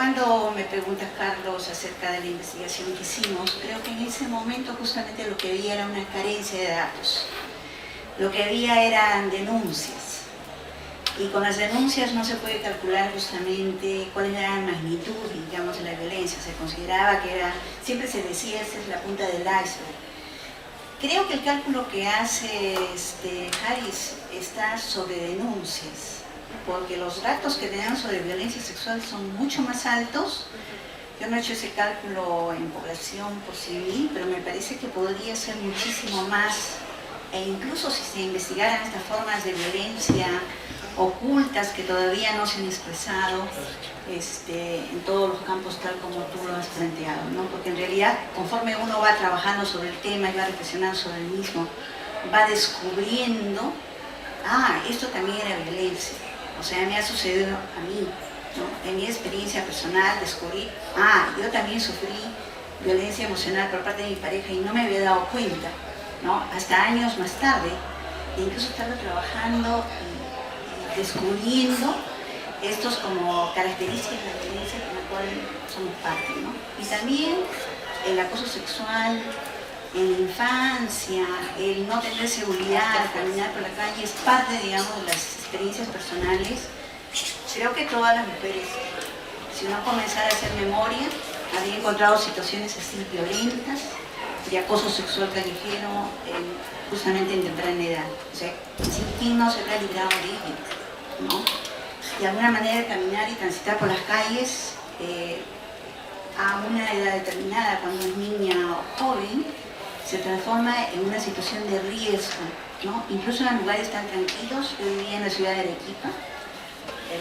Cuando me preguntas, Carlos, acerca de la investigación que hicimos, creo que en ese momento justamente lo que había era una carencia de datos. Lo que había eran denuncias. Y con las denuncias no se puede calcular justamente cuál era la magnitud, digamos, de la violencia. Se consideraba que era, siempre se decía, esta es la punta del iceberg. Creo que el cálculo que hace Harris está sobre denuncias, porque los datos que tenemos sobre violencia sexual son mucho más altos. Yo no he hecho ese cálculo en población por civil, pero me parece que podría ser muchísimo más, e incluso si se investigaran estas formas de violencia ocultas que todavía no se han expresado en todos los campos tal como tú lo has planteado, ¿no? Porque en realidad, conforme uno va trabajando sobre el tema y va reflexionando sobre el mismo, va descubriendo, esto también era violencia. O sea, me ha sucedido a mí, ¿no? En mi experiencia personal descubrí, yo también sufrí violencia emocional por parte de mi pareja y no me había dado cuenta, ¿no? Hasta años más tarde, e incluso estaba trabajando y descubriendo estos como características de la violencia con la cual somos parte, ¿no? Y también el acoso sexual en la infancia, el no tener seguridad, caminar por la calle, es parte, digamos, de las experiencias personales. Creo que todas las mujeres, si uno comenzara a hacer memoria, habría encontrado situaciones así violentas, de acoso sexual callejero, justamente en temprana edad. O sea, ¿quién no se habrá librado de ello, ¿no? De alguna manera caminar y transitar por las calles a una edad determinada, cuando es niña o joven, se transforma en una situación de riesgo, ¿no? Incluso en lugares tan tranquilos. Yo vivía en la ciudad de Arequipa,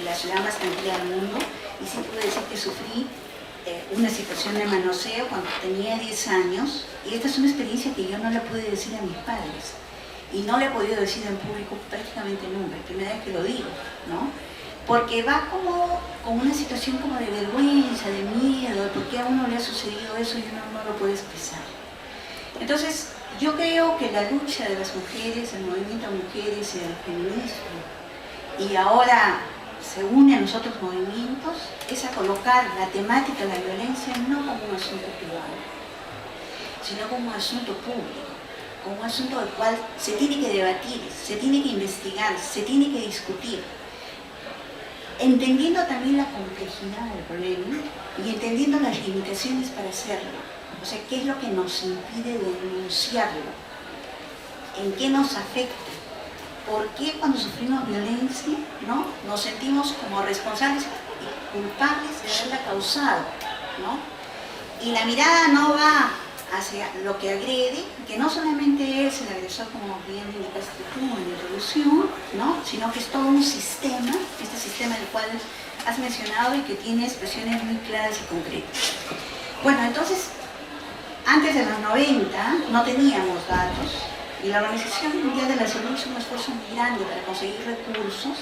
la ciudad más tranquila del mundo, y sí puedo decir que sufrí una situación de manoseo cuando tenía 10 años, y esta es una experiencia que yo no le pude decir a mis padres, y no le he podido decir en público prácticamente nunca, es la primera vez que lo digo, ¿no? Porque va como con una situación como de vergüenza, de miedo, de por qué a uno le ha sucedido eso y uno no lo puede expresar. Entonces, yo creo que la lucha de las mujeres, el movimiento de mujeres y el feminismo, y ahora se une a los otros movimientos, es a colocar la temática de la violencia no como un asunto privado, sino como un asunto público, como un asunto del cual se tiene que debatir, se tiene que investigar, se tiene que discutir, entendiendo también la complejidad del problema y entendiendo las limitaciones para hacerlo. O sea, ¿qué es lo que nos impide denunciarlo? ¿En qué nos afecta? ¿Por qué cuando sufrimos violencia, ¿no?, nos sentimos como responsables y culpables de haberla causado, ¿no? Y la mirada no va hacia lo que agrede, que no solamente es el agresor, como bien indicaste tú en la introducción, ¿no?, sino que es todo un sistema, este sistema del cual has mencionado y que tiene expresiones muy claras y concretas. Bueno, entonces, antes de los 90 no teníamos datos, y la Organización Mundial de la Salud hizo un esfuerzo muy grande para conseguir recursos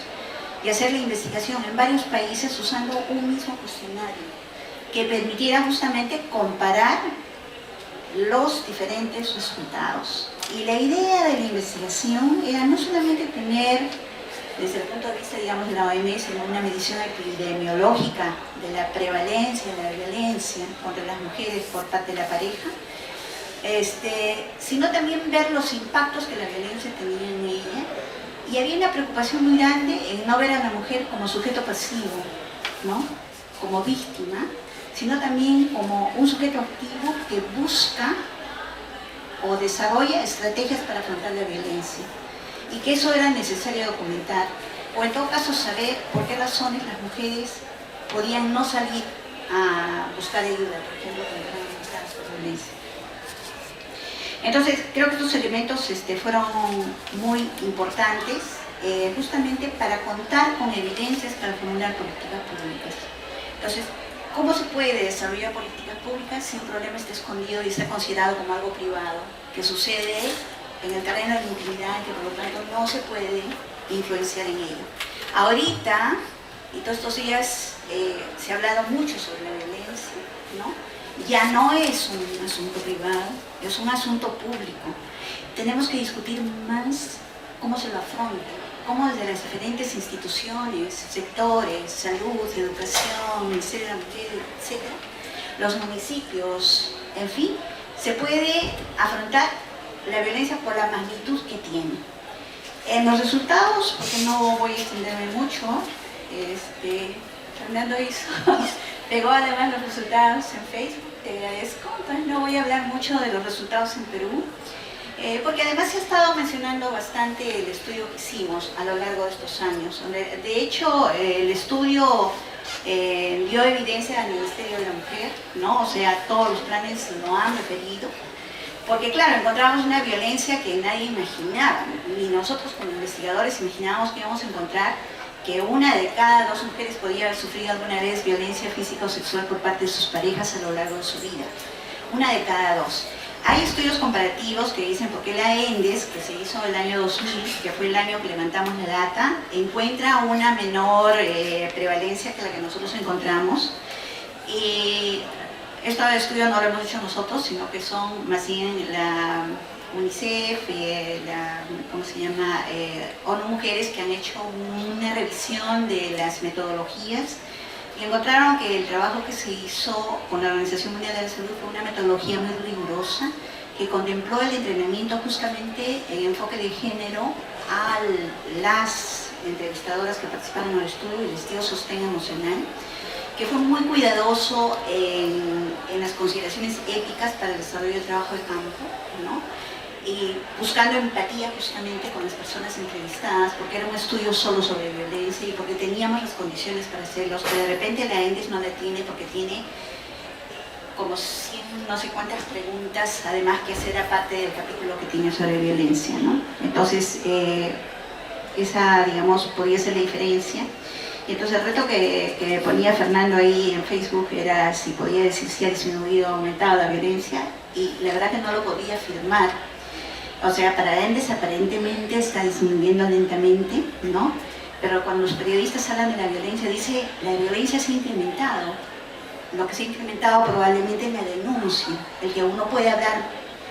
y hacer la investigación en varios países usando un mismo cuestionario que permitiera justamente comparar los diferentes resultados. Y la idea de la investigación era no solamente tener, desde el punto de vista, digamos, de la OMS, una medición epidemiológica de la prevalencia de la violencia contra las mujeres por parte de la pareja, sino también ver los impactos que la violencia tenía en ella. Y había una preocupación muy grande en no ver a la mujer como sujeto pasivo, ¿no?, como víctima, sino también como un sujeto activo que busca o desarrolla estrategias para afrontar la violencia, y que eso era necesario documentar, o en todo caso saber por qué razones las mujeres podían no salir a buscar ayuda, por ejemplo, cuando eran afectadas por violencia. Entonces, creo que estos elementos fueron muy importantes, justamente para contar con evidencias para formular políticas públicas. Entonces, ¿cómo se puede desarrollar políticas públicas si un problema está escondido y está considerado como algo privado, que sucede en el terreno de la intimidad y que por lo tanto no se puede influenciar en ello? Ahorita, y todos estos días, se ha hablado mucho sobre la violencia, ¿no? Ya no es un asunto privado, es un asunto público. Tenemos que discutir más cómo se lo afronta, cómo desde las diferentes instituciones, sectores, salud, educación, Ministerio de la Mujer, etc., los municipios, en fin, se puede afrontar la violencia por la magnitud que tiene. En los resultados, porque no voy a extenderme mucho, Fernando pegó además los resultados en Facebook, te agradezco. Entonces no voy a hablar mucho de los resultados en Perú, porque además se ha estado mencionando bastante el estudio que hicimos a lo largo de estos años. De hecho, el estudio dio evidencia al Ministerio de la Mujer, ¿no? O sea, todos los planes lo han referido, porque claro, encontramos una violencia que nadie imaginaba, ni nosotros como investigadores imaginábamos que íbamos a encontrar que una de cada dos mujeres podía haber sufrido alguna vez violencia física o sexual por parte de sus parejas a lo largo de su vida. Una de cada dos. Hay estudios comparativos que dicen por qué la ENDES, que se hizo el año 2000, que fue el año que levantamos la data, encuentra una menor prevalencia que la que nosotros encontramos. Y este estudio no lo hemos hecho nosotros, sino que son más bien la UNICEF, ¿cómo se llama? ONU Mujeres, que han hecho una revisión de las metodologías y encontraron que el trabajo que se hizo con la Organización Mundial de la Salud fue una metodología muy rigurosa que contempló el entrenamiento justamente en enfoque de género a las entrevistadoras que participaron en el estudio y les dio sostén emocional, que fue muy cuidadoso en las consideraciones éticas para el desarrollo del trabajo de campo, ¿no? Y buscando empatía justamente con las personas entrevistadas, porque era un estudio solo sobre violencia y porque teníamos las condiciones para hacerlo, que de repente la ENDES no la tiene porque tiene como 100, no sé cuántas preguntas, además que hacer aparte del capítulo que tiene sobre violencia, ¿no? Entonces, esa, digamos, podría ser la diferencia. Y entonces el reto que ponía Fernando ahí en Facebook era si podía decir si ha disminuido o aumentado la violencia, y la verdad que no lo podía afirmar. O sea, para ENDES aparentemente está disminuyendo lentamente, ¿no? Pero cuando los periodistas hablan de la violencia, dice la violencia se ha incrementado. Lo que se ha incrementado probablemente es la denuncia, el que uno puede hablar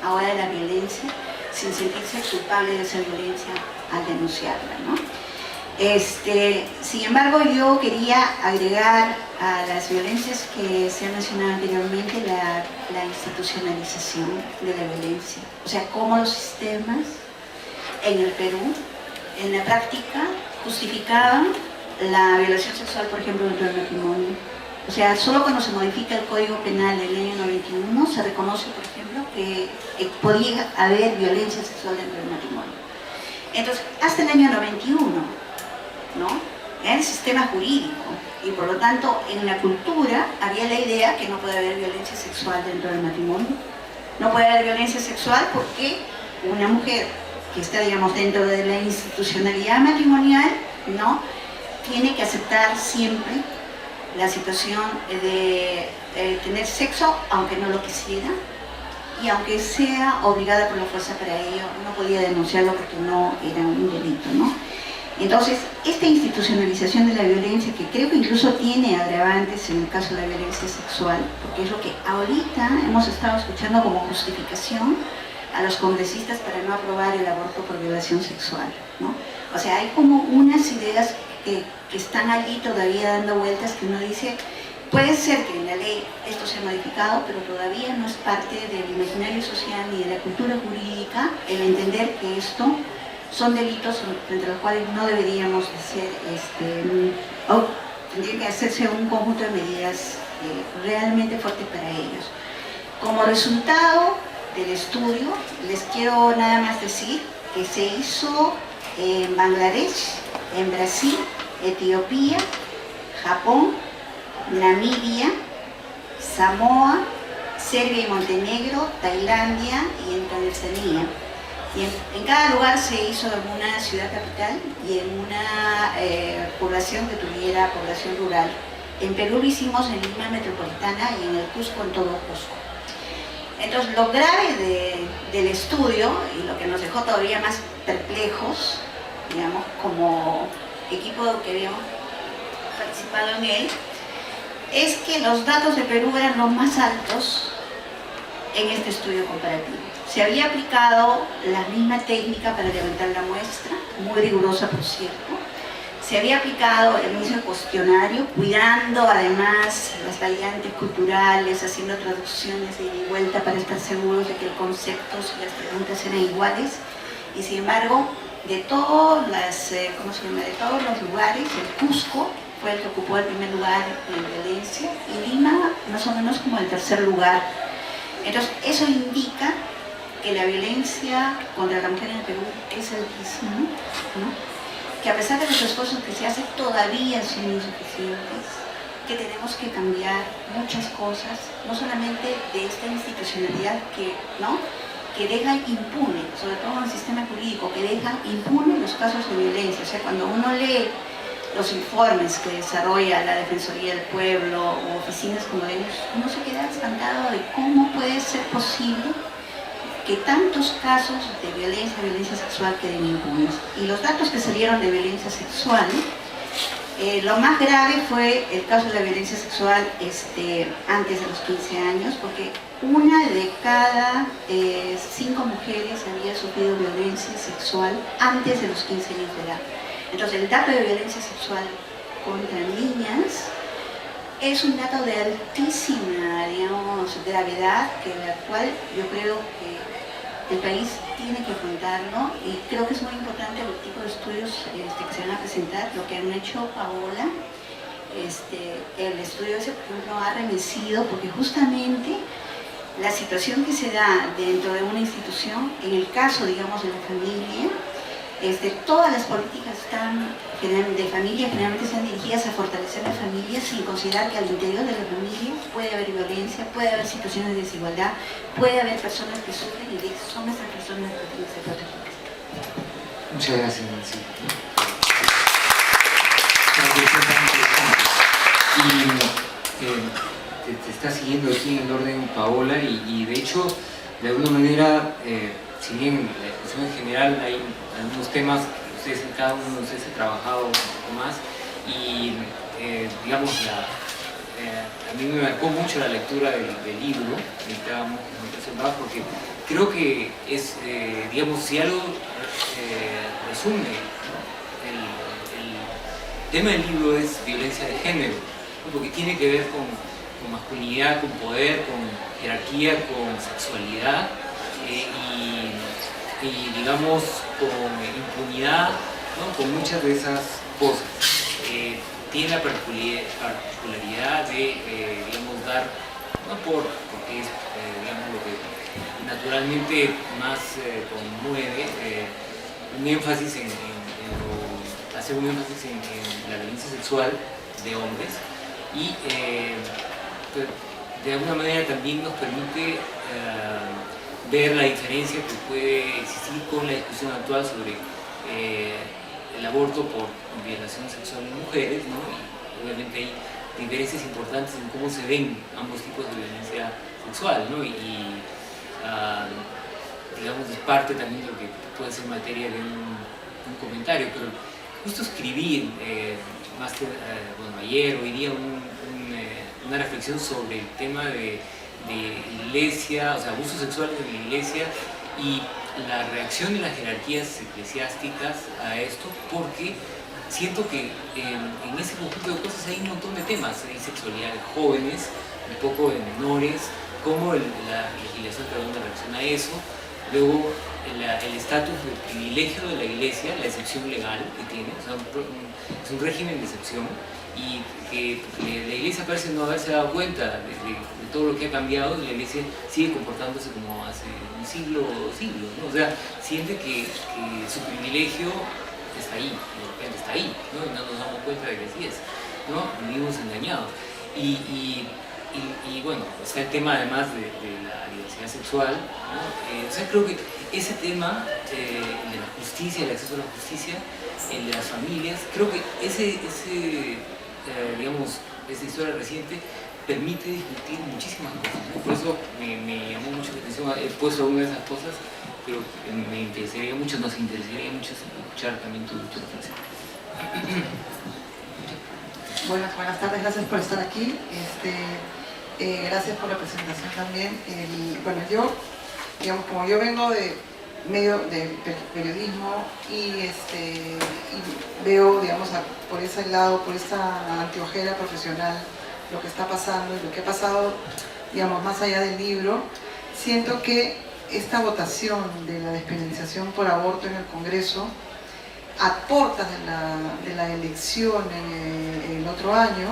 ahora de la violencia sin sentirse culpable de esa violencia al denunciarla, ¿no? Sin embargo, yo quería agregar a las violencias que se han mencionado anteriormente la institucionalización de la violencia. O sea, cómo los sistemas en el Perú, en la práctica, justificaban la violación sexual, por ejemplo, dentro del matrimonio. O sea, solo cuando se modifica el Código Penal del año 91 se reconoce, por ejemplo, que podía haber violencia sexual dentro del matrimonio. Entonces, hasta el año 91, ¿no? Era el sistema jurídico y por lo tanto en la cultura había la idea que no puede haber violencia sexual dentro del matrimonio. No puede haber violencia sexual porque una mujer que está, digamos, dentro de la institucionalidad matrimonial, ¿no?, tiene que aceptar siempre la situación de tener sexo aunque no lo quisiera, y aunque sea obligada por la fuerza para ello, no podía denunciarlo porque no era un delito, ¿no? Entonces, esta institucionalización de la violencia, que creo que incluso tiene agravantes en el caso de la violencia sexual, porque es lo que ahorita hemos estado escuchando como justificación a los congresistas para no aprobar el aborto por violación sexual, ¿no? O sea, hay como unas ideas que están allí todavía dando vueltas, que uno dice, puede ser que en la ley esto sea modificado, pero todavía no es parte del imaginario social ni de la cultura jurídica el entender que esto son delitos entre los cuales no deberíamos hacer, o tendría que hacerse un conjunto de medidas realmente fuertes para ellos. Como resultado del estudio, les quiero nada más decir que se hizo en Bangladesh, en Brasil, Etiopía, Japón, Namibia, Samoa, Serbia y Montenegro, Tailandia y en Tanzania. Y en cada lugar se hizo en una ciudad capital y en una población que tuviera población rural. En Perú lo hicimos en Lima Metropolitana y en el Cusco, en todo Cusco. Entonces, lo grave del estudio, y lo que nos dejó todavía más perplejos, digamos, como equipo que habíamos participado en él, es que los datos de Perú eran los más altos en este estudio comparativo. Se había aplicado la misma técnica para levantar la muestra, muy rigurosa por cierto. Se había aplicado el mismo cuestionario, cuidando además las variantes culturales, haciendo traducciones de ida y vuelta para estar seguros de que el concepto y las preguntas eran iguales. Y sin embargo, de todos los lugares, el Cusco fue el que ocupó el primer lugar en violencia y Lima más o menos como el tercer lugar. Entonces, eso indica que la violencia contra la mujer en el Perú es altísima, ¿no? Que a pesar de los esfuerzos que se hacen todavía son insuficientes, que tenemos que cambiar muchas cosas, no solamente de esta institucionalidad que deja impune, sobre todo en el sistema jurídico, que deja impune los casos de violencia. O sea, cuando uno lee los informes que desarrolla la Defensoría del Pueblo o oficinas como ellos, uno se queda espantado de cómo puede ser posible que tantos casos de violencia sexual queden impunes. Y los datos que salieron de violencia sexual, lo más grave fue el caso de la violencia sexual antes de los 15 años, porque una de cada 5 mujeres había sufrido violencia sexual antes de los 15 años de edad. Entonces el dato de violencia sexual contra niñas es un dato de altísima, gravedad, de la cual yo creo que el país tiene que afrontarlo, y creo que es muy importante el tipo de estudios que se van a presentar, lo que han hecho Paola. El estudio ese, por ejemplo, ha remecido, porque justamente la situación que se da dentro de una institución, en el caso, digamos, de la familia, todas las políticas de familia generalmente están dirigidas a fortalecer la familia sin considerar que al interior de la familia puede haber violencia, puede haber situaciones de desigualdad, puede haber personas que sufren, y son esas personas que tienen que ser protegidas. Muchas gracias, Nancy. Y te está siguiendo aquí en el orden Paola, y de hecho, de alguna manera, si bien la discusión en general hay algunos temas que cada uno de ustedes ha trabajado un poco más, y digamos, a mí me marcó mucho la lectura del libro, porque creo que es, digamos, si algo resume el tema del libro es violencia de género, ¿no? Porque tiene que ver con masculinidad, con poder, con jerarquía, con sexualidad, y digamos con impunidad, ¿no? Con muchas de esas cosas. Tiene la particularidad de, digamos, dar, porque es, digamos, lo que naturalmente más conmueve, un énfasis hacer un énfasis en la violencia sexual de hombres, y de alguna manera también nos permite ver la diferencia que puede existir con la discusión actual sobre el aborto por violación sexual en mujeres, ¿no? Y obviamente hay diferencias importantes en cómo se ven ambos tipos de violencia sexual, ¿no? Digamos, es parte también de lo que puede ser materia de un comentario, pero justo escribí ayer, hoy día, una reflexión sobre el tema de iglesia, o sea, abusos sexuales en la iglesia y la reacción de las jerarquías eclesiásticas a esto, porque siento que en ese conjunto de cosas hay un montón de temas. Hay sexualidad de jóvenes, un poco de menores, cómo la legislación cada una reacciona a eso, luego el estatus de privilegio de la iglesia, la excepción legal que tiene, o sea, es un régimen de excepción, y que la iglesia parece no haberse dado cuenta de todo lo que ha cambiado, y la iglesia sigue comportándose como hace un siglo o siglos, ¿no? O sea, siente que su privilegio está ahí, de repente está ahí, ¿no? Y no nos damos cuenta de que así es, ¿no? Vivimos engañados. Y bueno, está el tema además de la diversidad sexual, ¿no? O sea, creo que ese tema de la justicia, el acceso a la justicia, el de las familias, creo que digamos, esta historia reciente permite discutir muchísimas cosas, ¿no? Por eso me llamó mucho la atención, he puesto algunas de esas cosas, pero nos interesaría mucho escuchar también tu reflexión. Buenas tardes, gracias por estar aquí. Gracias por la presentación también. Bueno, yo digamos, como yo vengo de medio de periodismo y veo, digamos, por ese lado, por esta anteojera profesional, lo que está pasando y lo que ha pasado, digamos, más allá del libro, siento que esta votación de la despenalización por aborto en el Congreso, a puertas de la elección el otro año,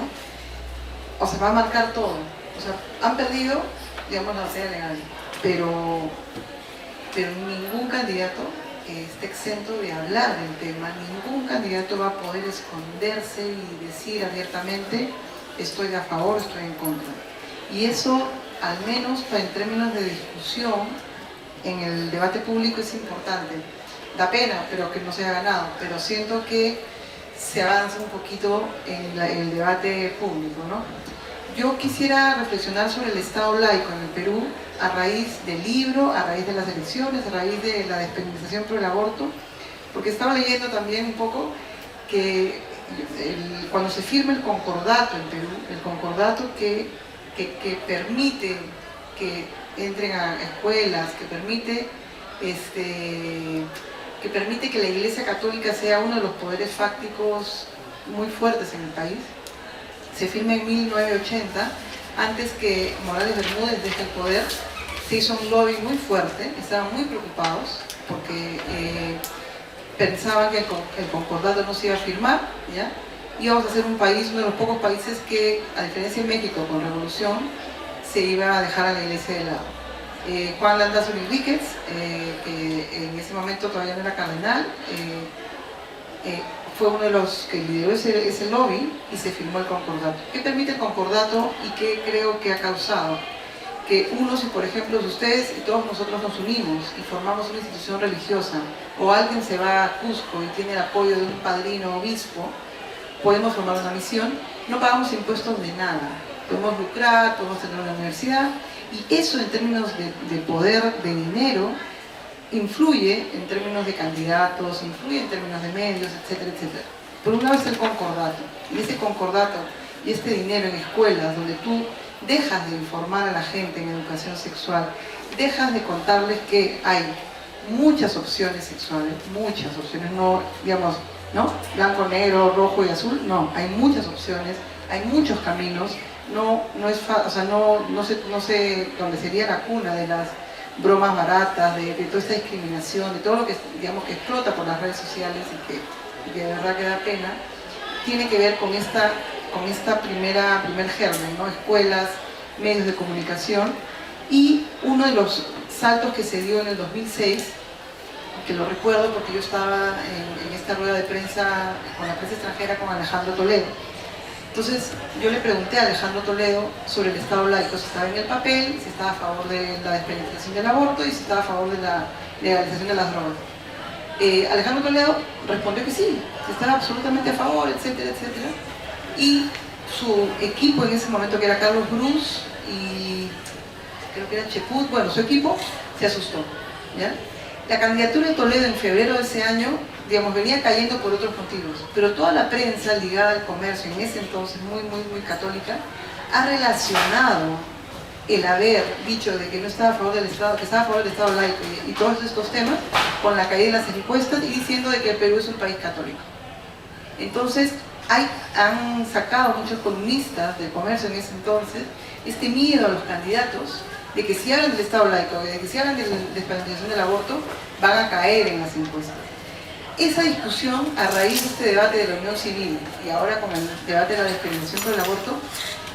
o sea, va a marcar todo. O sea, han perdido, digamos, la batalla legal, pero ningún candidato esté exento de hablar del tema, ningún candidato va a poder esconderse y decir abiertamente estoy a favor, estoy en contra. Y eso, al menos en términos de discusión, en el debate público es importante. Da pena, pero que no se haya ganado, pero siento que se avanza un poquito en el debate público, ¿no? Yo quisiera reflexionar sobre el Estado laico en el Perú a raíz del libro, a raíz de las elecciones, a raíz de la despenalización por el aborto, porque estaba leyendo también un poco que cuando se firma el concordato en Perú, el concordato que permite que entren a escuelas, que permite que la Iglesia Católica sea uno de los poderes fácticos muy fuertes en el país, se firma en 1980, antes que Morales Bermúdez deje el poder. Se hizo un lobby muy fuerte, estaban muy preocupados porque pensaban que el concordato no se iba a firmar, ¿ya? Íbamos a ser un país, uno de los pocos países que, a diferencia de México con revolución, se iba a dejar a la Iglesia de lado. Juan Landazuri Enríquez, que en ese momento todavía no era cardenal, fue uno de los que lideró ese lobby y se firmó el concordato. ¿Qué permite el concordato y qué creo que ha causado? Que si por ejemplo ustedes y todos nosotros nos unimos y formamos una institución religiosa, o alguien se va a Cusco y tiene el apoyo de un padrino obispo, podemos formar una misión, no pagamos impuestos de nada, podemos lucrar, podemos tener una universidad, y eso en términos de poder, de dinero, influye en términos de candidatos, influye en términos de medios, etcétera, etcétera. Por un lado está el concordato, y ese concordato y este dinero en escuelas donde tú dejas de informar a la gente en educación sexual, dejas de contarles que hay muchas opciones sexuales, muchas opciones, no, digamos, ¿no? Blanco, negro, rojo y azul, no, hay muchas opciones, hay muchos caminos, no sé dónde sería la cuna de las bromas baratas, de toda esta discriminación, de todo lo que, digamos, que explota por las redes sociales y que de verdad que da pena, tiene que ver con esta primer germen, ¿no? Escuelas, medios de comunicación, y uno de los saltos que se dio en el 2006, que lo recuerdo porque yo estaba en esta rueda de prensa con la prensa extranjera con Alejandro Toledo. Entonces yo le pregunté a Alejandro Toledo sobre el Estado laico, si estaba en el papel, si estaba a favor de la despenalización del aborto y si estaba a favor de la legalización de las drogas. Alejandro Toledo respondió que sí, que estaba absolutamente a favor, etcétera, etcétera. Y su equipo en ese momento, que era Carlos Brus y creo que era Cheput, bueno, su equipo se asustó, ¿ya? La candidatura de Toledo en febrero de ese año, digamos, venía cayendo por otros motivos, pero toda la prensa ligada al comercio, en ese entonces muy católica, ha relacionado el haber dicho de que no estaba a favor del Estado, que estaba a favor del Estado laico y todos estos temas, con la caída de las encuestas y diciendo de que el Perú es un país católico. Entonces, han sacado muchos columnistas del comercio en ese entonces este miedo a los candidatos de que si hablan del Estado laico, de que si hablan de la despenalización del aborto, van a caer en las encuestas. Esa discusión, a raíz de este debate de la unión civil y ahora con el debate de la despenalización por el aborto,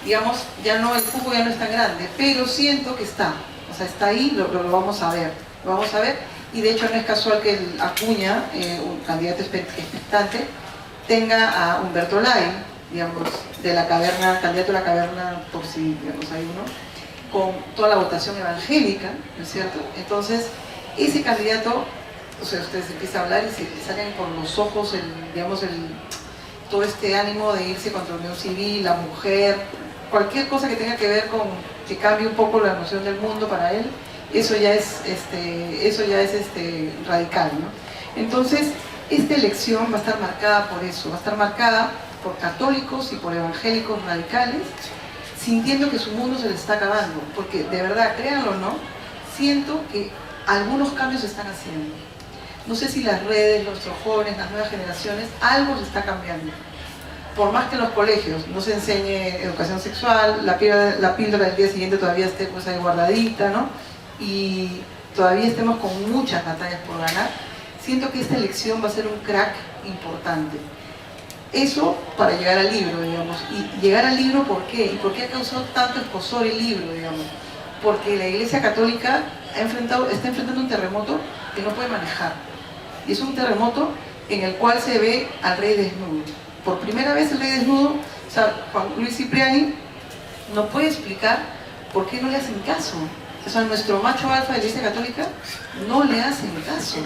digamos, ya no, el cupo ya no es tan grande, pero siento que está, o sea, está ahí, lo vamos a ver, y de hecho no es casual que el Acuña, un candidato expectante, tenga a Humberto Lai, digamos, de la caverna, candidato a la caverna, por si, digamos, hay uno, con toda la votación evangélica, ¿no es cierto? Entonces, ese candidato, o sea, ustedes empiezan a hablar y se salen con los ojos, todo este ánimo de irse contra la unión civil, la mujer, cualquier cosa que tenga que ver con que cambie un poco la noción del mundo para él, eso ya es radical, ¿no? Entonces, esta elección va a estar marcada por eso, va a estar marcada por católicos y por evangélicos radicales, sintiendo que su mundo se les está acabando, porque de verdad, créanlo o no, siento que algunos cambios se están haciendo. No sé si las redes, nuestros jóvenes, las nuevas generaciones, algo se está cambiando. Por más que en los colegios no se enseñe educación sexual, la píldora del día siguiente todavía esté pues ahí guardadita, ¿no? Y todavía estemos con muchas batallas por ganar, siento que esta elección va a ser un crack importante. Eso para llegar al libro, digamos. Y llegar al libro, ¿por qué? ¿Y por qué ha causado tanto escozor el libro, digamos? Porque la Iglesia Católica está enfrentando un terremoto que no puede manejar. Y es un terremoto en el cual se ve al rey desnudo. Por primera vez el rey desnudo, o sea, Juan Luis Cipriani no puede explicar por qué no le hacen caso. O sea, nuestro macho alfa de la Iglesia Católica no le hacen caso.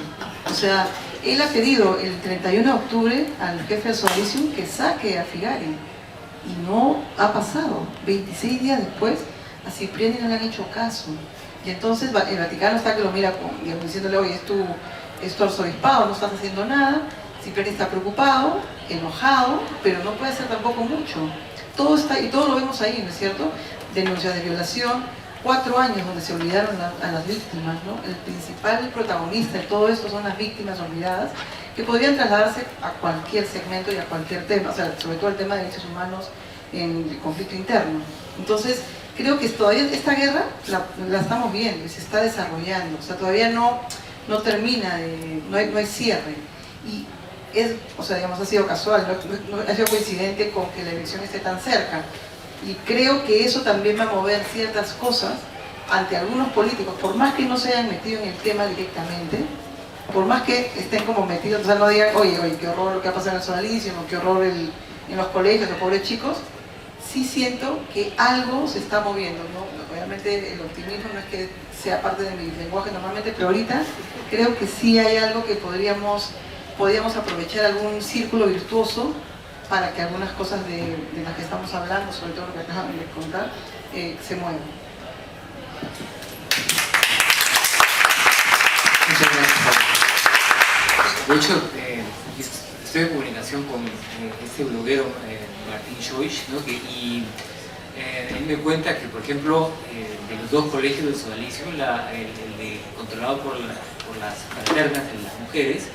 O sea, él ha pedido el 31 de octubre al jefe del Sodalicium que saque a Figari. Y no ha pasado. 26 días después, a Cipriani no le han hecho caso. Y entonces el Vaticano está que lo mira digamos, diciéndole, oye, es tu arzobispado, no estás haciendo nada. Cipriani está preocupado, enojado, pero no puede hacer tampoco mucho. Todo está, y todo lo vemos ahí, ¿no es cierto? Denuncias de violación, 4 años donde se olvidaron a las víctimas, ¿no? El principal protagonista de todo esto son las víctimas olvidadas, que podrían trasladarse a cualquier segmento y a cualquier tema, o sea, sobre todo el tema de derechos humanos en el conflicto interno. Entonces, creo que todavía esta guerra la estamos viendo y se está desarrollando, o sea, todavía no termina, no hay cierre. Y o sea, digamos, ha sido casual, no ha sido coincidente con que la elección esté tan cerca. Y creo que eso también va a mover ciertas cosas ante algunos políticos, por más que no se hayan metido en el tema directamente, por más que estén como metidos, o sea, no digan, oye, qué horror lo que ha pasado en el Sodalicium, o qué horror en los colegios, los pobres chicos, sí siento que algo se está moviendo, ¿no? Obviamente el optimismo no es que sea parte de mi lenguaje normalmente, pero ahorita creo que sí hay algo que podríamos aprovechar, algún círculo virtuoso para que algunas cosas de las que estamos hablando, sobre todo lo que acaban de contar, se muevan. Muchas gracias, Pablo. De hecho, estoy en comunicación con este bloguero Martín Joyce, ¿no? Y él me cuenta que, por ejemplo, de los 2 colegios del Sodalicio, el controlado por las fraternas de las mujeres,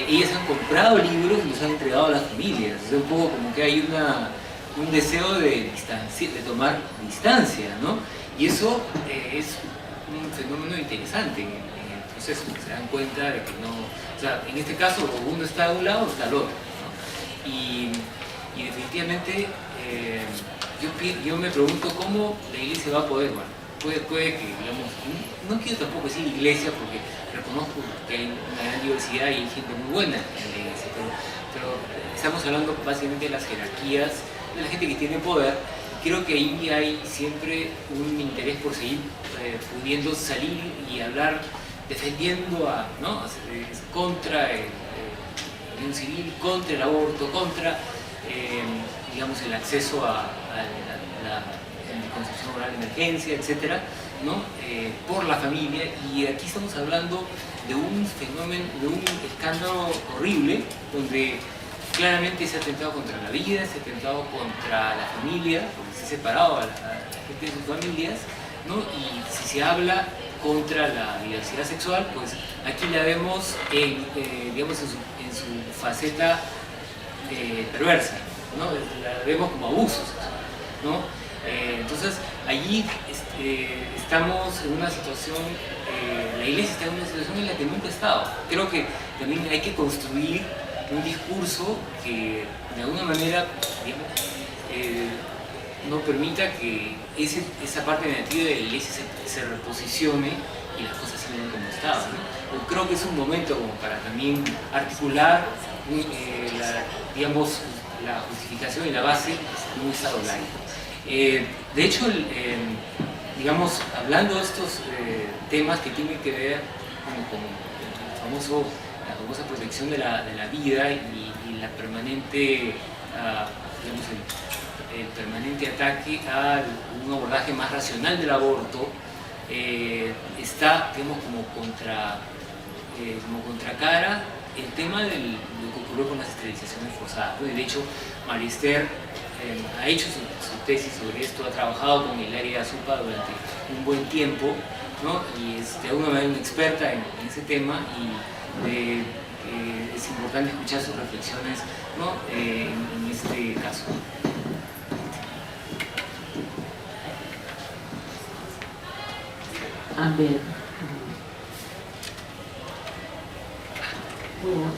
ellas han comprado libros y los han entregado a las familias. Es un poco como que hay un deseo de tomar distancia, ¿no? Y eso es un fenómeno interesante. Entonces se dan cuenta de que no... O sea, en este caso, uno está de un lado o está al otro, ¿no? Y definitivamente yo me pregunto cómo la iglesia va a poder, bueno, puede que, digamos, no quiero tampoco decir iglesia porque reconozco que hay una gran diversidad y hay gente muy buena en la iglesia, pero estamos hablando básicamente de las jerarquías, de la gente que tiene poder. Creo que ahí hay siempre un interés por seguir pudiendo salir y hablar, defendiendo ¿no? Contra el unión civil, contra el aborto, contra digamos, el acceso a la anticoncepción oral de emergencia, etcétera, ¿no? Por la familia. Y aquí estamos hablando de un fenómeno, de un escándalo horrible, donde claramente se ha atentado contra la vida, se ha atentado contra la familia, porque se ha separado a la gente de sus familias, ¿no? Y si se habla contra la diversidad sexual, pues aquí la vemos digamos, en su faceta perversa, ¿no? La vemos como abusos, ¿no? Entonces allí estamos en una situación, la iglesia está en una situación en la que nunca ha estado. Creo que también hay que construir un discurso que de alguna manera, digamos, no permita que esa parte negativa de la iglesia se reposicione y las cosas sigan como estaban, ¿no? Yo creo que es un momento como para también articular digamos, la justificación y la base de un Estado laico. De hecho, digamos, hablando de estos temas que tienen que ver con la famosa protección de la vida y la permanente, digamos, el permanente ataque a un abordaje más racional del aborto, está, digamos, como contracara el tema de lo que ocurrió con las esterilizaciones forzadas. De hecho, María Esther ha hecho su tesis sobre esto, ha trabajado con Hilaria Azupa durante un buen tiempo, ¿no? Y de alguna manera una experta en ese tema, y es importante escuchar sus reflexiones, ¿no? En este caso. A ver. Bueno.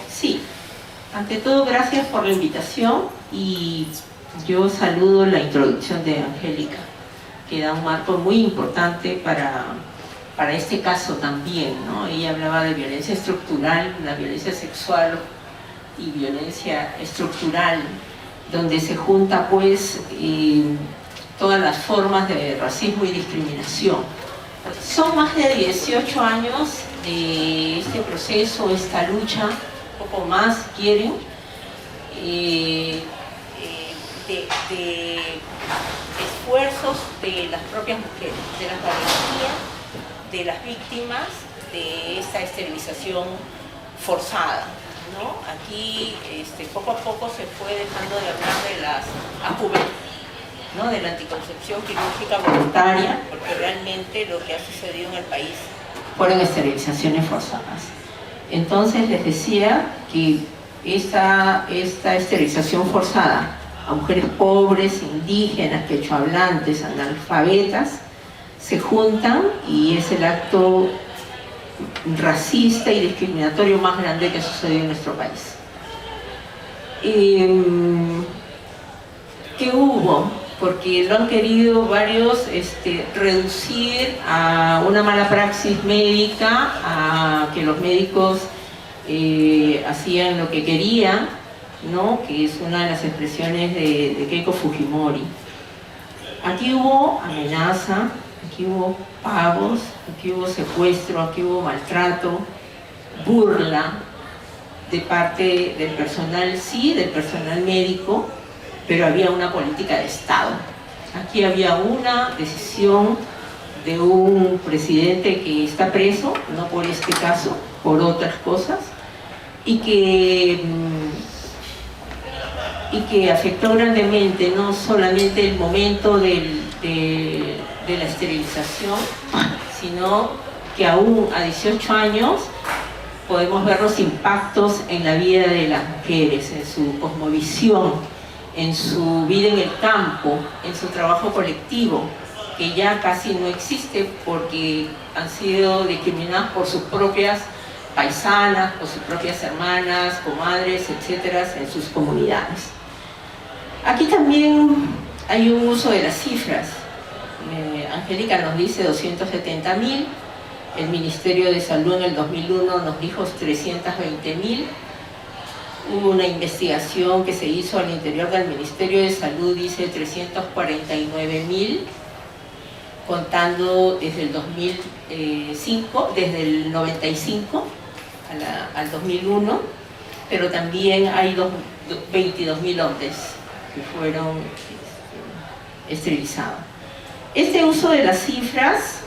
Sí, ante todo gracias por la invitación, y yo saludo la introducción de Angélica, que da un marco muy importante para este caso también, ¿no? Ella hablaba de violencia estructural, la violencia sexual y violencia estructural, donde se junta pues todas las formas de racismo y discriminación. Son más de 18 años de este proceso, esta lucha, un poco más quieren, de esfuerzos de las propias mujeres, de las valentía de las víctimas de esta esterilización forzada, ¿no? Aquí poco a poco se fue dejando de hablar de las AQV, ¿no? De la anticoncepción quirúrgica voluntaria, porque realmente lo que ha sucedido en el país fueron esterilizaciones forzadas. Entonces les decía que esta esterilización forzada a mujeres pobres, indígenas, quechohablantes, analfabetas, se juntan, y es el acto racista y discriminatorio más grande que ha sucedido en nuestro país. ¿Qué hubo? Porque lo han querido varios reducir a una mala praxis médica, a que los médicos hacían lo que querían, ¿no? Que es una de las expresiones de Keiko Fujimori. Aquí hubo amenaza, aquí hubo pagos, aquí hubo secuestro, aquí hubo maltrato, burla de parte del personal, sí, del personal médico, pero había una política de Estado. Aquí había una decisión de un presidente que está preso, no por este caso, por otras cosas, y que afectó grandemente no solamente el momento de la esterilización, sino que aún a 18 años podemos ver los impactos en la vida de las mujeres, en su cosmovisión, en su vida en el campo, en su trabajo colectivo, que ya casi no existe porque han sido discriminadas por sus propias paisanas, por sus propias hermanas, comadres, etcétera, en sus comunidades. Aquí también hay un uso de las cifras. Angélica nos dice 270.000, el Ministerio de Salud en el 2001 nos dijo 320.000, hubo una investigación que se hizo al interior del Ministerio de Salud, dice 349.000, contando desde el 2005, desde el 95 al 2001, pero también hay 22.000 hombres que fueron esterilizados. Este uso de las cifras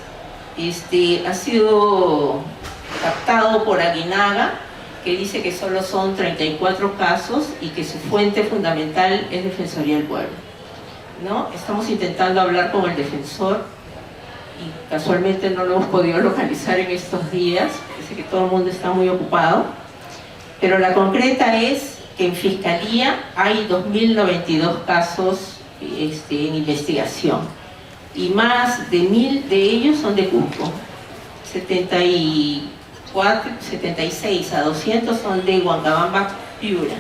ha sido captado por Aguinaga, que dice que solo son 34 casos y que su fuente fundamental es Defensoría del Pueblo, ¿no? Estamos intentando hablar con el defensor y casualmente no lo hemos podido localizar en estos días, parece que todo el mundo está muy ocupado, pero la concreta es que en Fiscalía hay 2.092 casos en investigación, y más de 1.000 de ellos son de Cusco, 76 a 200 son de Huancabamba, Piura.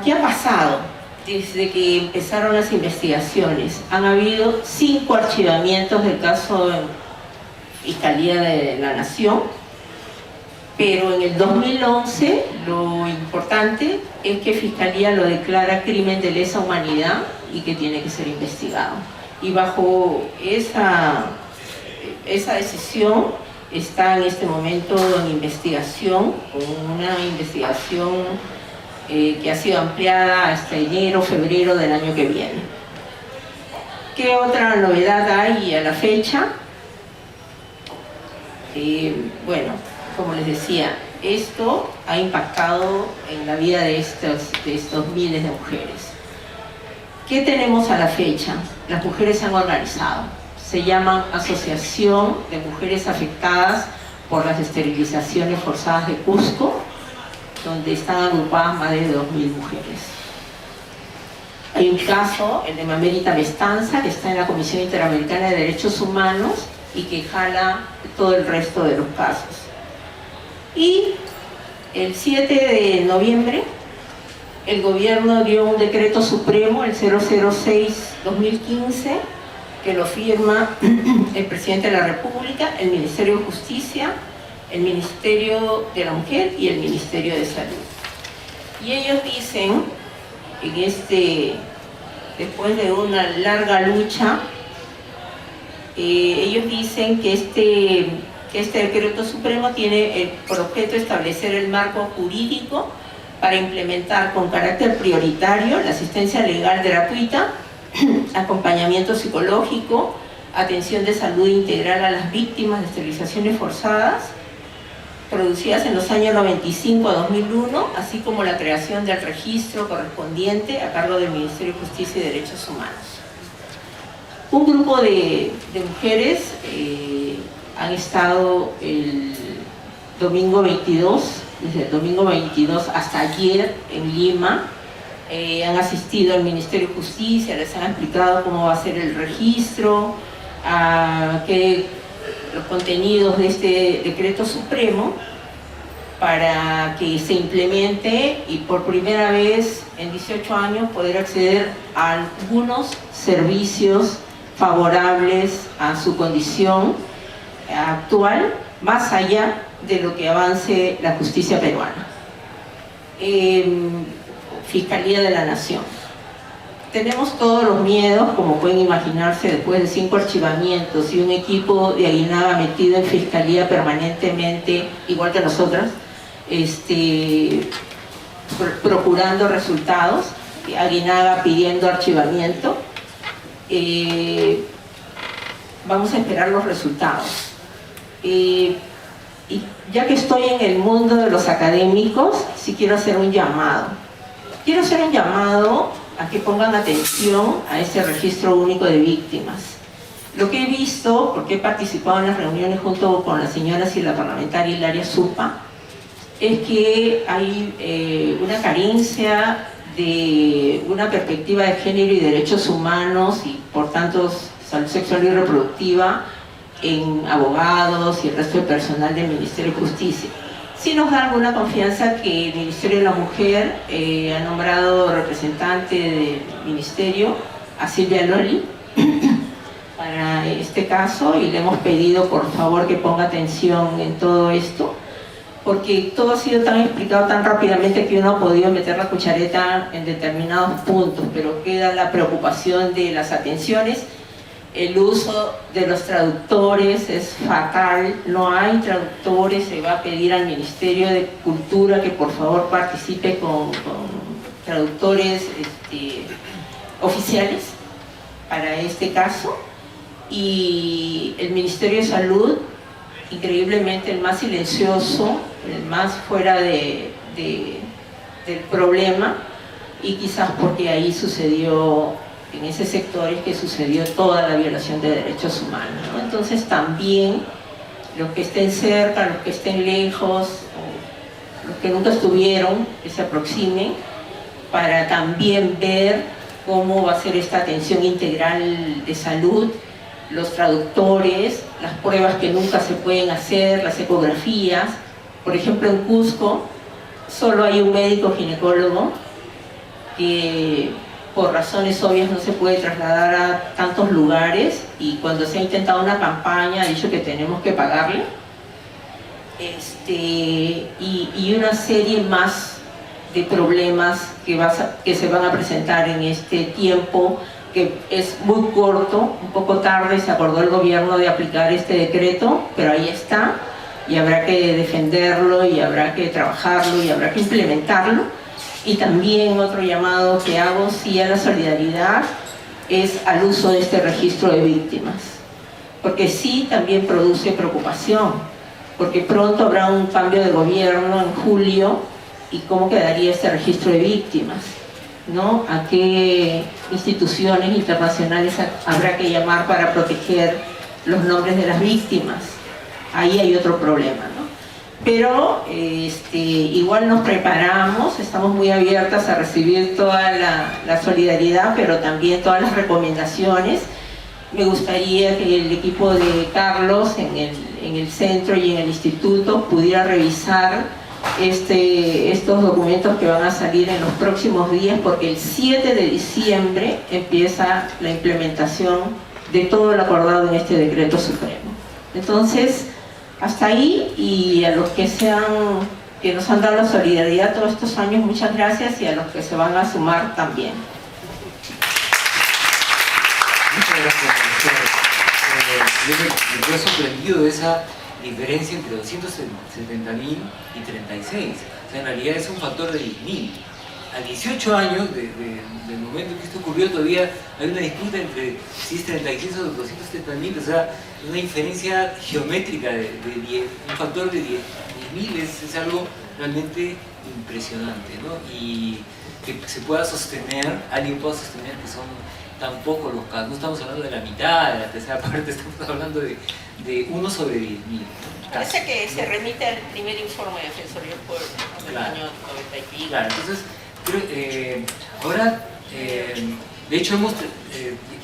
¿Qué ha pasado desde que empezaron las investigaciones? Han habido 5 archivamientos del caso en Fiscalía de la Nación, pero en el 2011 lo importante es que Fiscalía lo declara crimen de lesa humanidad y que tiene que ser investigado. Y bajo esa decisión está en este momento en investigación, con una investigación que ha sido ampliada hasta enero, febrero del año que viene. ¿Qué otra novedad hay a la fecha? Bueno, como les decía, esto ha impactado en la vida de estos miles de mujeres. ¿Qué tenemos a la fecha? Las mujeres se han organizado. Se llaman Asociación de Mujeres Afectadas por las Esterilizaciones Forzadas de Cusco, donde están agrupadas más de 2.000 mujeres. Hay un caso, el de Mamérita Mestanza, que está en la Comisión Interamericana de Derechos Humanos y que jala todo el resto de los casos. Y el 7 de noviembre, el gobierno dio un decreto supremo, el 006-2015, que lo firma el presidente de la República, el Ministerio de Justicia, el Ministerio de la Mujer y el Ministerio de Salud. Y ellos dicen, después de una larga lucha, ellos dicen que este decreto supremo tiene por objeto establecer el marco jurídico para implementar con carácter prioritario la asistencia legal gratuita, acompañamiento psicológico, atención de salud integral a las víctimas de esterilizaciones forzadas producidas en los años 95 a 2001, así como la creación del registro correspondiente a cargo del Ministerio de Justicia y Derechos Humanos. Un grupo de mujeres han estado el domingo 22, desde el domingo 22 hasta ayer en Lima. Han asistido al Ministerio de Justicia, les han explicado cómo va a ser el registro, los contenidos de este decreto supremo, para que se implemente y por primera vez en 18 años poder acceder a algunos servicios favorables a su condición actual, más allá de lo que avance la justicia peruana. Fiscalía de la Nación. Tenemos todos los miedos, como pueden imaginarse, después de 5 archivamientos y un equipo de Aguinaga metido en Fiscalía permanentemente, igual que nosotras, procurando resultados, Aguinaga pidiendo archivamiento. Vamos a esperar los resultados. Y ya que estoy en el mundo de los académicos, sí quiero hacer un llamado. Quiero hacer un llamado a que pongan atención a este registro único de víctimas. Lo que he visto, porque he participado en las reuniones junto con las señoras y la parlamentaria Hilaria Supa, es que hay una carencia de una perspectiva de género y derechos humanos y por tanto salud sexual y reproductiva en abogados y el resto del personal del Ministerio de Justicia. Sí nos da alguna confianza que el Ministerio de la Mujer ha nombrado representante del Ministerio a Silvia Loli para este caso y le hemos pedido por favor que ponga atención en todo esto, porque todo ha sido tan explicado tan rápidamente que uno ha podido meter la cuchareta en determinados puntos, pero queda la preocupación de las atenciones. El uso de los traductores es fatal, no hay traductores, se va a pedir al Ministerio de Cultura que por favor participe con traductores oficiales para este caso. Y el Ministerio de Salud, increíblemente el más silencioso, el más fuera del problema, y quizás porque ahí sucedió, en ese sector es que sucedió toda la violación de derechos humanos, ¿no? Entonces también los que estén cerca, los que estén lejos, los que nunca estuvieron, que se aproximen para también ver cómo va a ser esta atención integral de salud, los traductores, las pruebas que nunca se pueden hacer, las ecografías. Por ejemplo, en Cusco solo hay un médico ginecólogo que por razones obvias no se puede trasladar a tantos lugares y cuando se ha intentado una campaña ha dicho que tenemos que pagarle. Y una serie más de problemas que se van a presentar en este tiempo, que es muy corto, un poco tarde se acordó el gobierno de aplicar este decreto, pero ahí está, y habrá que defenderlo, y habrá que trabajarlo, y habrá que implementarlo. Y también otro llamado que hago, sí, a la solidaridad, es al uso de este registro de víctimas, porque sí también produce preocupación, porque pronto habrá un cambio de gobierno en julio, y cómo quedaría este registro de víctimas, ¿no? ¿A qué instituciones internacionales habrá que llamar para proteger los nombres de las víctimas? Ahí hay otro problema, ¿no? Pero igual nos preparamos, estamos muy abiertas a recibir toda la solidaridad, pero también todas las recomendaciones. Me gustaría que el equipo de Carlos en el centro y en el instituto pudiera revisar estos documentos que van a salir en los próximos días, porque el 7 de diciembre empieza la implementación de todo lo acordado en este decreto supremo. Entonces, hasta ahí, y a los que nos han dado la solidaridad todos estos años, muchas gracias, y a los que se van a sumar también. Muchas gracias, yo me quedo sorprendido de esa diferencia entre 270.000 y 36. O sea, en realidad es un factor de 10.000. A 18 años del momento en que esto ocurrió, todavía hay una disputa entre si es 36 o 270.000, o sea, una diferencia geométrica de 10, un factor de 10.000 es algo realmente impresionante, ¿no? Y que se pueda sostener, alguien pueda sostener que son tan pocos los casos. No estamos hablando de la mitad, de la tercera parte, estamos hablando de 1 sobre 10.000. Parece que se remite al primer informe de Defensoría del Pueblo del año 90 y pico. Claro, entonces, ahora, de hecho hemos,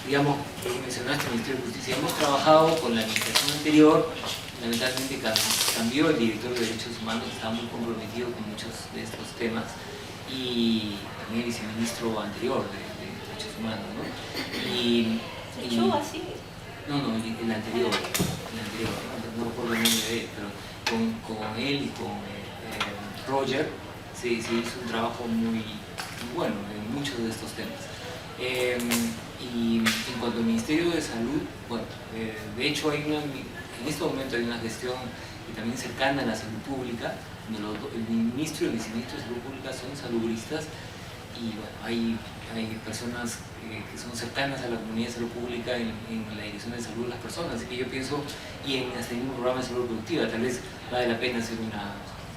digamos, como mencionaste, el Ministerio de Justicia, hemos trabajado con la administración anterior. Lamentablemente cambió el director de Derechos Humanos, que estaba muy comprometido con muchos de estos temas, y también el viceministro anterior de Derechos Humanos, ¿no? ¿Yo así? No, el anterior, no recuerdo el nombre de él, pero con él y con Roger se hizo un trabajo muy bueno en muchos de estos temas. Y en cuanto al Ministerio de Salud, bueno, de hecho en este momento hay una gestión que también cercana a la salud pública, donde el ministro y el viceministro de Salud Pública son salubristas, y bueno, hay personas que son cercanas a la comunidad de salud pública en la dirección de salud de las personas, así que yo pienso, y hasta en un programa de salud productiva, tal vez vale la pena hacer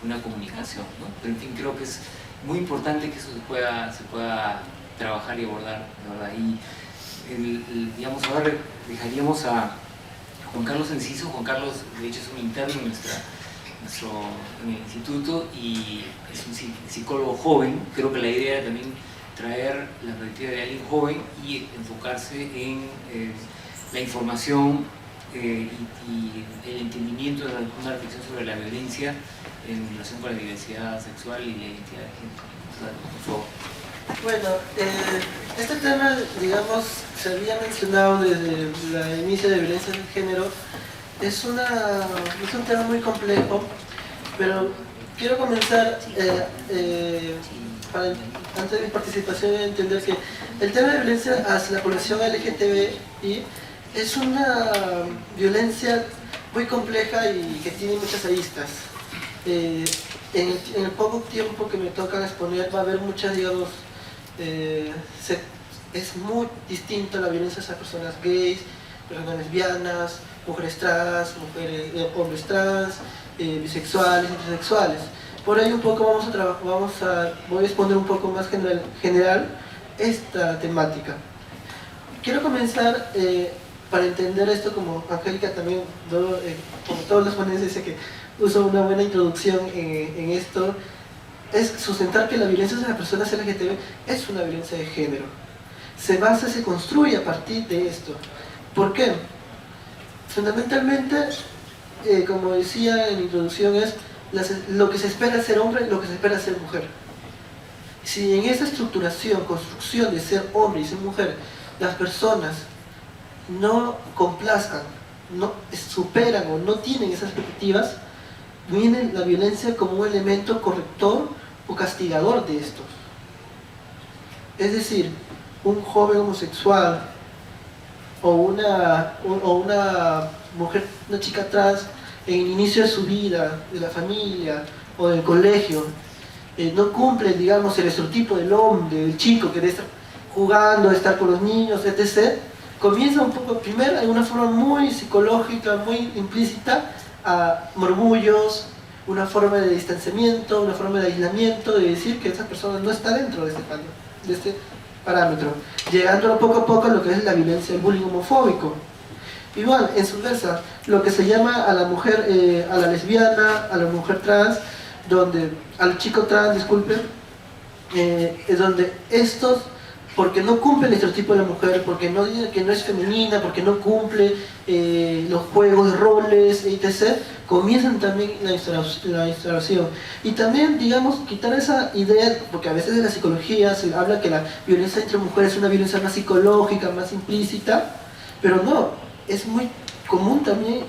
una comunicación, ¿no? Pero en fin, creo que es muy importante que eso se pueda trabajar y abordar, ¿verdad? Y digamos, ahora dejaríamos a Juan Carlos Enciso. Juan Carlos, de hecho, es un interno en el instituto y es un psicólogo joven. Creo que la idea era también traer la perspectiva de alguien joven y enfocarse en la información y el entendimiento de una reflexión sobre la violencia en relación con la diversidad sexual y la identidad de género. Por favor. Bueno, este tema, digamos, se había mencionado desde el inicio de violencia de género. Es un tema muy complejo, pero quiero comenzar, antes de mi participación, a entender que el tema de violencia hacia la población LGTBI es una violencia muy compleja y que tiene muchas aristas. En el poco tiempo que me toca exponer va a haber muchas, digamos, es muy distinto a la violencia hacia personas gays, personas lesbianas, mujeres trans, hombres trans, bisexuales, intersexuales. Por ahí un poco voy a exponer un poco más general esta temática. Quiero comenzar para entender esto, como Angélica también, como todas las ponencias, dice que uso una buena introducción en esto, es sustentar que la violencia de las personas LGTB es una violencia de género. Se construye a partir de esto. ¿Por qué? Fundamentalmente, como decía en la introducción, es lo que se espera ser hombre y lo que se espera ser mujer. Si en esa estructuración, construcción de ser hombre y ser mujer, las personas no complazcan, no superan o no tienen esas expectativas, viene la violencia como un elemento corrector o castigador de estos. Es decir, un joven homosexual o una mujer, una chica trans, en el inicio de su vida, de la familia o del colegio, no cumple, digamos, el estereotipo del hombre, del chico que debe estar jugando, estar con los niños, etc., comienza un poco, primero, de una forma muy psicológica, muy implícita, a murmullos, una forma de distanciamiento, una forma de aislamiento, de decir que esa persona no está dentro de este parámetro, llegando poco a poco a lo que es la violencia del bullying homofóbico. Igual, en su versa, lo que se llama a la mujer, a la lesbiana, a la mujer trans, al chico trans, disculpen, es donde estos, porque no cumple el estereotipo de la mujer, porque no dice que no es femenina, porque no cumple los juegos de roles, etc., comienzan también la instalación. Y también, digamos, quitar esa idea, porque a veces en la psicología se habla que la violencia entre mujeres es una violencia más psicológica, más implícita, pero no, es muy común también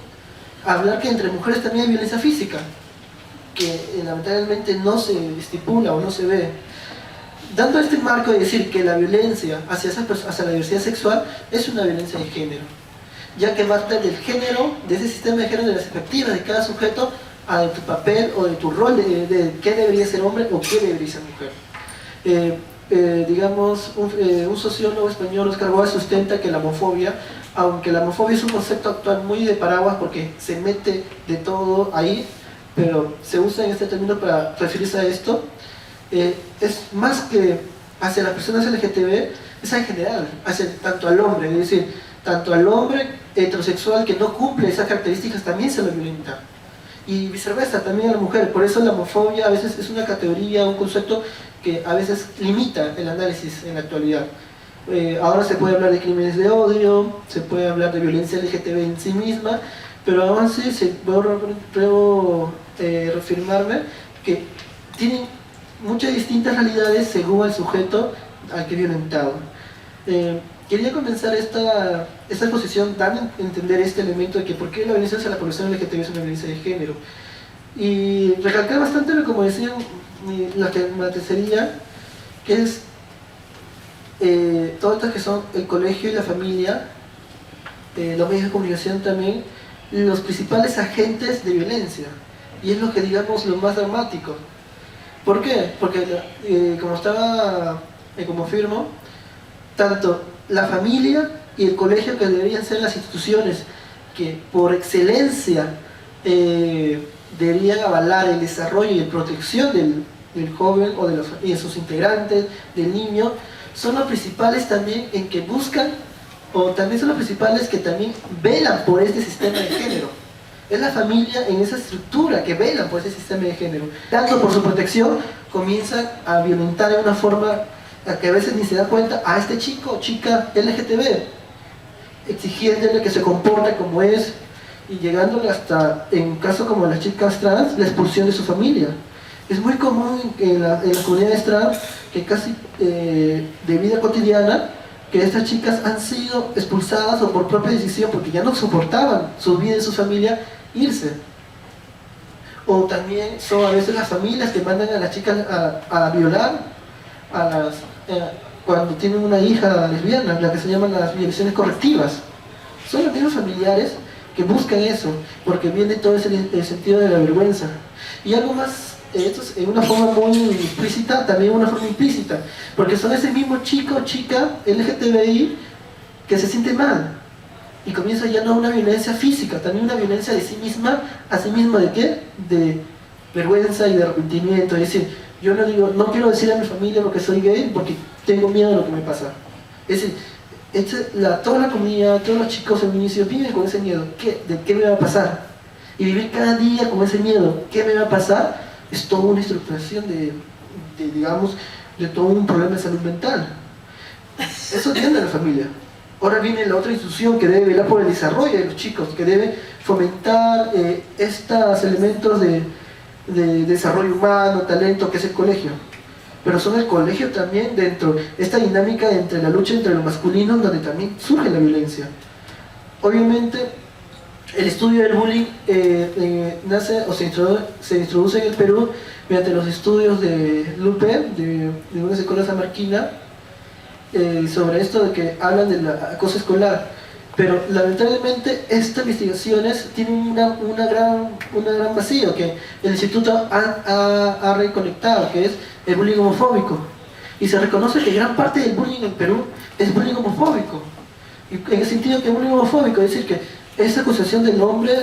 hablar que entre mujeres también hay violencia física, que lamentablemente no se estipula o no se ve. Dando este marco de decir que la violencia hacia la diversidad sexual es una violencia de género, ya que parte del género, de ese sistema de género, de las expectativas de cada sujeto, a tu papel o de tu rol de qué debería ser hombre o qué debería ser mujer. Digamos, un sociólogo español, Oscar Wilde, sustenta que la homofobia, aunque la homofobia es un concepto actual muy de paraguas porque se mete de todo ahí, pero se usa en este término para referirse a esto, es más que hacia las personas LGTB, es en general, hacia tanto al hombre, es decir, tanto al hombre heterosexual que no cumple esas características también se lo violenta, y viceversa también a la mujer. Por eso la homofobia a veces es una categoría, un concepto que a veces limita el análisis en la actualidad. Ahora se puede hablar de crímenes de odio, se puede hablar de violencia LGTB en sí misma, pero aún así puedo reafirmarme que tienen muchas distintas realidades según el sujeto al que violentado. Quería comenzar esta exposición dando a entender este elemento de que por qué la violencia hacia la población LGTB es una violencia de género. Y recalcar bastante, como decían la tercería, que es todas estas que son el colegio y la familia, los medios de comunicación también, los principales agentes de violencia. Y es lo que, digamos, lo más dramático. ¿Por qué? Porque, como afirmo, tanto la familia y el colegio, que deberían ser las instituciones que por excelencia deberían avalar el desarrollo y la protección del joven o de sus integrantes, del niño, son los principales también en que buscan, o también son los principales que también velan por este sistema de género. Es la familia en esa estructura que velan por ese sistema de género. Tanto por su protección, comienzan a violentar de una forma a que a veces ni se da cuenta a este chico o chica LGTB, exigiéndole que se comporte como es, y llegándole hasta, en caso como las chicas trans, la expulsión de su familia. Es muy común en las comunidades trans, que casi de vida cotidiana, que estas chicas han sido expulsadas o por propia decisión, porque ya no soportaban su vida y su familia, irse. O también son a veces las familias que mandan a las chicas a violar cuando tienen una hija lesbiana, las que se llaman las violaciones correctivas. Son los mismos familiares que buscan eso, porque viene todo el sentido de la vergüenza. Y algo más, esto es en una forma muy explícita, también una forma implícita, porque son ese mismo chico o chica LGTBI que se siente mal, y comienza ya no una violencia física, también una violencia de sí misma, a sí misma, ¿de qué? De vergüenza y de arrepentimiento. Es decir, yo no quiero decir a mi familia porque soy gay, porque tengo miedo de lo que me pasa. Es decir, toda la comunidad, todos los chicos feminicidios viven con ese miedo, ¿de qué me va a pasar? Y vivir cada día con ese miedo, ¿qué me va a pasar? Es toda una estructuración digamos, de todo un problema de salud mental. Eso tiene la familia. Ahora viene la otra institución que debe velar por el desarrollo de los chicos, que debe fomentar estos elementos de desarrollo humano, talento, que es el colegio. Pero son el colegio también dentro de esta dinámica entre la lucha entre lo masculino, donde también surge la violencia. Obviamente, el estudio del bullying nace o se introduce en el Perú mediante los estudios de Lupe, de una psicóloga sanmarquina, sobre esto de que hablan del acoso escolar. Pero lamentablemente estas investigaciones tienen una gran vacío que el instituto ha reconectado, que es el bullying homofóbico. Y se reconoce que gran parte del bullying en Perú es bullying homofóbico. Y en el sentido que bullying homofóbico es decir que esa acusación del hombre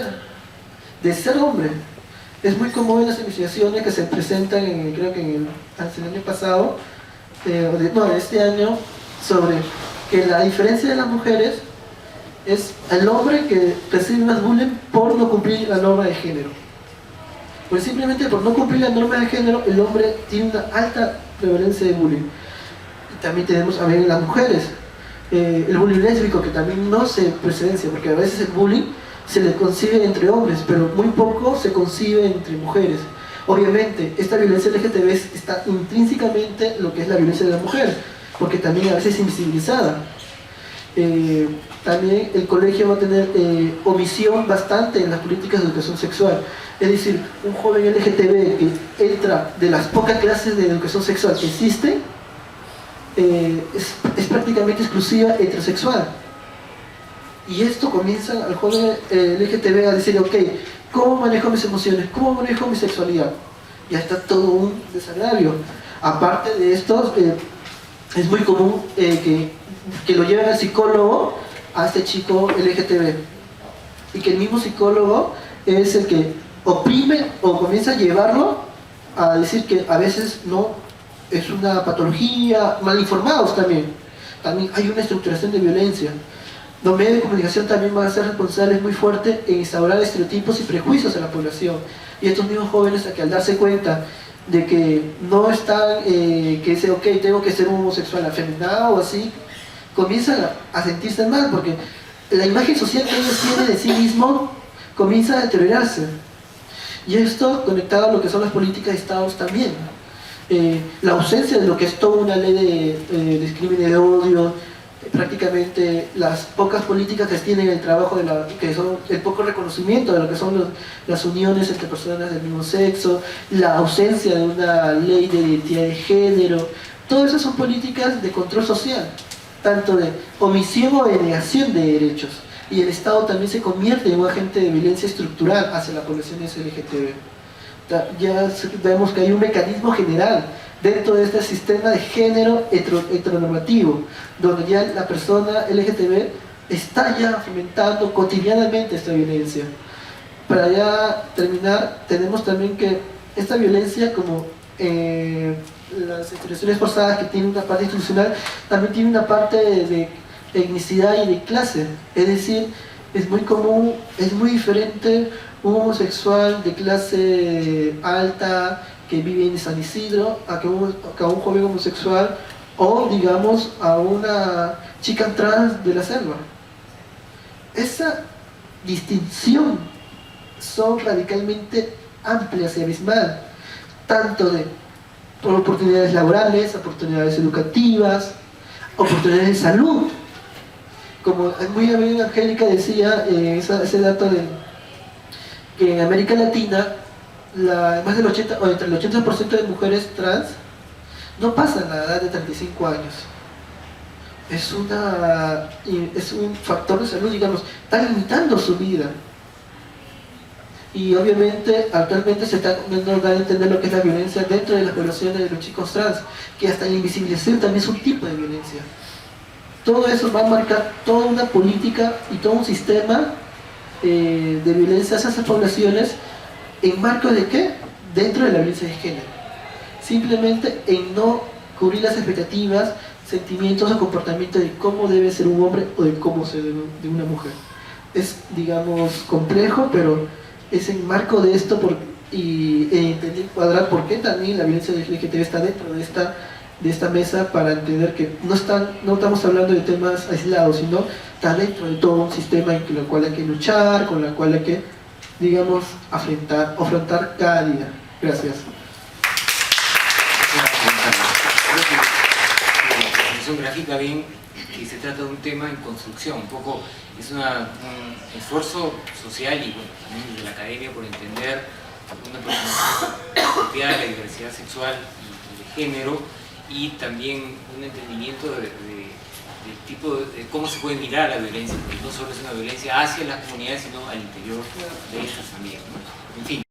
de ser hombre. Es muy común en las investigaciones que se presentan, creo que el año pasado, de este año, sobre que la diferencia de las mujeres es el hombre que recibe más bullying por no cumplir la norma de género. Pues simplemente por no cumplir la norma de género, el hombre tiene una alta prevalencia de bullying. Y también tenemos a ver en las mujeres, el bullying lésbico, que también no se precedencia, porque a veces el bullying se le concibe entre hombres, pero muy poco se concibe entre mujeres. Obviamente, esta violencia LGTB está intrínsecamente lo que es la violencia de la mujer, porque también a veces es invisibilizada. También el colegio va a tener omisión bastante en las políticas de educación sexual. Es decir, un joven LGTB que entra de las pocas clases de educación sexual que existen, es prácticamente exclusiva heterosexual. Y esto comienza al joven LGTB a decir, ok, ¿cómo manejo mis emociones? ¿Cómo manejo mi sexualidad? Ya está todo un desagravio. Aparte de esto, es muy común que lo lleven al psicólogo a este chico LGTB. Y que el mismo psicólogo es el que oprime o comienza a llevarlo a decir que a veces no es una patología, mal informados también. También hay una estructuración de violencia. Los medios de comunicación también van a ser responsables muy fuertes en instaurar estereotipos y prejuicios en la población. Y estos mismos jóvenes, que al darse cuenta de que no están, que dicen, ok, tengo que ser un homosexual afeminado o así, comienzan a sentirse mal, porque la imagen social que ellos tienen de sí mismos comienza a deteriorarse. Y esto conectado a lo que son las políticas de Estados también. La ausencia de lo que es toda una ley de discriminación de odio, prácticamente las pocas políticas que tienen el trabajo que son el poco reconocimiento de lo que son las uniones entre personas del mismo sexo, la ausencia de una ley de identidad de género, todas esas son políticas de control social, tanto de omisión o de negación de derechos, y el Estado también se convierte en un agente de violencia estructural hacia la población LGTB. Ya vemos que hay un mecanismo general dentro de este sistema de género heteronormativo, donde ya la persona LGTB está ya fomentando cotidianamente esta violencia. Para ya terminar, tenemos también que esta violencia, como las instituciones forzadas que tienen una parte institucional, también tiene una parte de etnicidad y de clase. Es decir, es muy común, es muy diferente un homosexual de clase alta que vive en San Isidro a un joven homosexual, o digamos a una chica trans de la selva. Esa distinción son radicalmente amplias y abismal, tanto de oportunidades laborales, oportunidades educativas, oportunidades de salud. Como muy amiga Angélica decía, ese dato que en América Latina más del 80 o entre el 80% de mujeres trans no pasan la edad de 35 años. Es un factor de salud, digamos, está limitando su vida. Y obviamente actualmente se está dando a entender lo que es la violencia dentro de las poblaciones de los chicos trans, que hasta la invisibilización también es un tipo de violencia. Todo eso va a marcar toda una política y todo un sistema de violencia hacia esas poblaciones, ¿en marco de qué? Dentro de la violencia de género. Simplemente en no cubrir las expectativas, sentimientos o comportamientos de cómo debe ser un hombre o de cómo ser de una mujer. Es, digamos, complejo, pero es en marco de esto entender, cuadrar por qué también la violencia de LGTB está dentro de esta mesa, para entender que no estamos hablando de temas aislados, sino está dentro de todo un sistema en el cual hay que luchar, con el cual hay que, digamos, afrontar cada día. Gracias. La definición gráfica bien que se trata de un tema en construcción, un poco es un esfuerzo social y bueno, también de la academia por entender una aproximación apropiada de la diversidad sexual y de género, y también un entendimiento del tipo de cómo se puede mirar la violencia, porque no solo es una violencia hacia las comunidades, sino al interior de ellas también, ¿no? En fin.